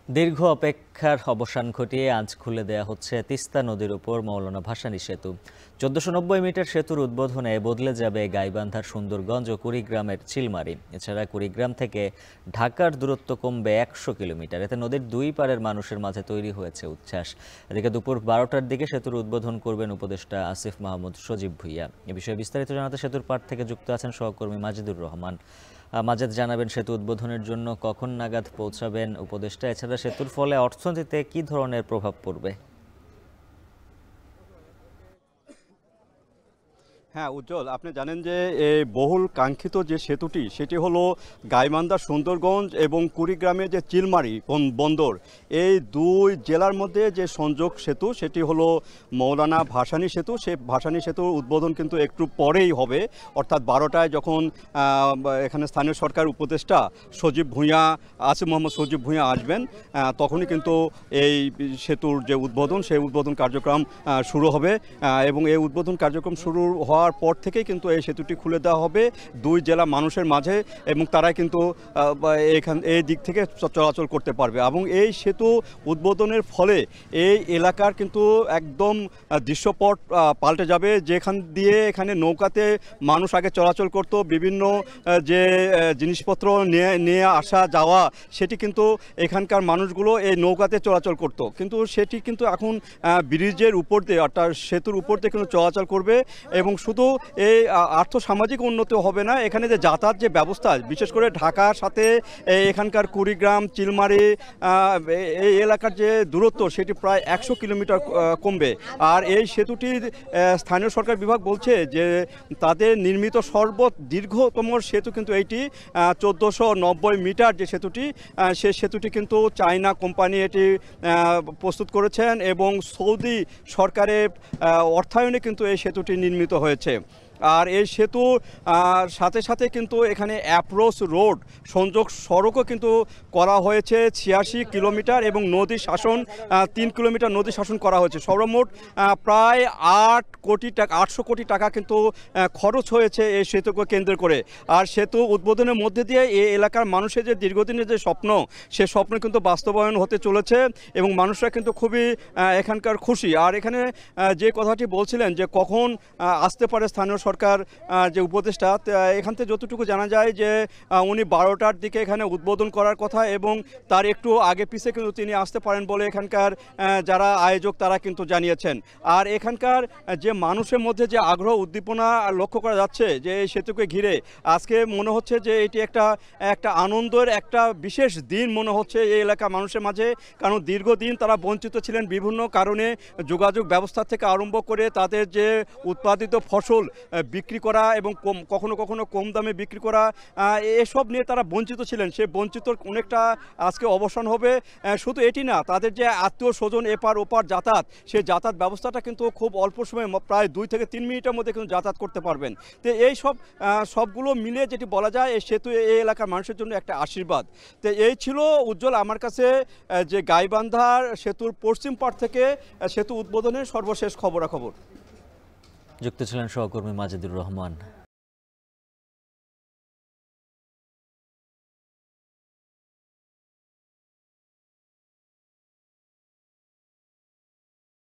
দীর্ঘ অপেক্ষার অবসান ঘটিয়ে আজ খুলে দেয়া হচ্ছে তিস্তা নদীর উপর মৌলানা ভাসানী সেতু। ১৪৯০ মিটার সেতুর উদ্বোধনে বদলে যাবে গাইবান্ধার সুন্দরগঞ্জ ও কুড়িগ্রামের চিলমারি। এছাড়া কুড়িগ্রাম থেকে ঢাকার দূরত্ব কমবে ১০০ কিলোমিটার। এতে নদীর দুই পারের মানুষের মাঝে তৈরি হয়েছে উচ্ছ্বাস। এদিকে দুপুর ১২টার দিকে সেতুর উদ্বোধন করবেন উপদেষ্টা আসিফ মাহমুদ সজীব ভুঁইয়া। এ বিষয়ে বিস্তারিত জানাতে সেতুর পাড় থেকে যুক্ত আছেন সহকর্মী মাজেদুর রহমান। মাজেদ, জানাবেন সেতু উদ্বোধনের জন্য কখন নাগাদ পৌঁছাবেন উপদেষ্টা? এছাড়া সেতুর ফলে অর্থনীতিতে কি ধরনের প্রভাব পড়বে? হ্যাঁ উজ্জ্বল, আপনি জানেন যে এই বহুল কাঙ্ক্ষিত যে সেতুটি সেটি হলো গাইবান্ধা সুন্দরগঞ্জ এবং কুড়িগ্রামের যে চিলমারি বন্দর, এই দুই জেলার মধ্যে যে সংযোগ সেতু সেটি হলো মৌলানা ভাসানী সেতু। সেই ভাসানী সেতুর উদ্বোধন কিন্তু একটু পরেই হবে, অর্থাৎ 12টায় যখন এখানে স্থানীয় সরকার উপদেষ্টা সজীব ভুঁইয়া, আসিফ মোহাম্মদ সজীব ভুঁইয়া আসবেন, তখনই কিন্তু এই সেতুর যে উদ্বোধন সেই উদ্বোধন কার্যক্রম শুরু হবে। এবং এই উদ্বোধন কার্যক্রম শুরু হওয়ার পর থেকেই কিন্তু এই সেতুটি খুলে দেওয়া হবে দুই জেলা মানুষের মাঝে, এবং তারাই কিন্তু এই দিক থেকে চলাচল করতে পারবে। এবং এই সেতু উদ্বোধনের ফলে এই এলাকার কিন্তু একদম দৃশ্যপট পাল্টে যাবে। যেখান দিয়ে এখানে নৌকাতে মানুষ আগে চলাচল করত, বিভিন্ন যে জিনিসপত্র নিয়ে আসা যাওয়া, সেটি কিন্তু এখানকার মানুষগুলো এই নৌকাতে চলাচল করত, কিন্তু সেটি কিন্তু এখন ব্রিজের উপর দিয়ে অর্থাৎ সেতুর উপর দিয়ে কিন্তু চলাচল করবে। এবং শুধু এই আর্থসামাজিক উন্নতি হবে না, এখানে যে যাতায়াত যে ব্যবস্থা, বিশেষ করে ঢাকার সাথে এখানকার কুড়িগ্রাম চিলমারি এই এলাকার যে দূরত্ব সেটি প্রায় ১০০ কিলোমিটার কমবে। আর এই সেতুটির স্থানীয় সরকার বিভাগ বলছে যে তাদের নির্মিত দীর্ঘতম সেতু কিন্তু এইটি ১৪৯০ মিটার যে সেতুটি, সেই সেতুটি কিন্তু চায়না কোম্পানি এটি প্রস্তুত করেছেন এবং সৌদি সরকারের অর্থায়নে কিন্তু এই সেতুটি নির্মিত হয়েছে। আর এই সেতুর সাথে সাথে কিন্তু এখানে অ্যাপ্রোচ রোড সংযোগ সড়কও কিন্তু করা হয়েছে ৮৬ কিলোমিটার, এবং নদী শাসন ৩ কিলোমিটার নদী শাসন করা হয়েছে। সর্বমোট প্রায় ৮০০ কোটি টাকা কিন্তু খরচ হয়েছে এই সেতুকে কেন্দ্র করে। আর সেতু উদ্বোধনের মধ্যে দিয়ে এই এলাকার মানুষের যে দীর্ঘদিনের যে স্বপ্ন, সে স্বপ্ন কিন্তু বাস্তবায়ন হতে চলেছে এবং মানুষরা কিন্তু খুবই এখানকার খুশি। আর এখানে যে কথাটি বলছিলেন যে কখন আসতে পারে স্থানীয় সরকার যে উপদেষ্টা, এখান থেকে যতটুকু জানা যায় যে উনি 12টার দিকে এখানে উদ্বোধন করার কথা, এবং তার একটু আগে পিছে কিন্তু তিনি আসতে পারেন বলে এখানকার যারা আয়োজক তারা কিন্তু জানিয়েছেন। আর এখানকার যে মানুষের মধ্যে যে আগ্রহ উদ্দীপনা লক্ষ্য করা যাচ্ছে যে এই সেতুকে ঘিরে, আজকে মনে হচ্ছে যে এটি একটা আনন্দের একটা বিশেষ দিন মনে হচ্ছে এই এলাকা মানুষের মাঝে। কারণ দীর্ঘদিন তারা বঞ্চিত ছিলেন বিভিন্ন কারণে, যোগাযোগ ব্যবস্থা থেকে আরম্ভ করে তাদের যে উৎপাদিত ফসল বিক্রি করা এবং কখনো কখনো কম দামে বিক্রি করা, এসব নিয়ে তারা বঞ্চিত ছিলেন। সে বঞ্চিত অনেকটা আজকে অবসান হবে। শুধু এটি না, তাদের যে আত্মীয় স্বজন এপার ওপার যাতায়াত, সেই যাতায়াত ব্যবস্থাটা কিন্তু খুব অল্প সময়ে প্রায় 2 থেকে 3 মিনিটের মধ্যে কিন্তু যাতায়াত করতে পারবেন। তো এই সবগুলো মিলে যেটি বলা যায়, এই সেতু এই এলাকার মানুষের জন্য একটা আশীর্বাদ। তো এই ছিল উজ্জ্বল আমার কাছে যে গাইবান্ধার সেতুর পশ্চিম পাড় থেকে সেতু উদ্বোধনের সর্বশেষ খবরাখবর। যুক্ত ছিলেন সহকর্মী মাজেদুর রহমান।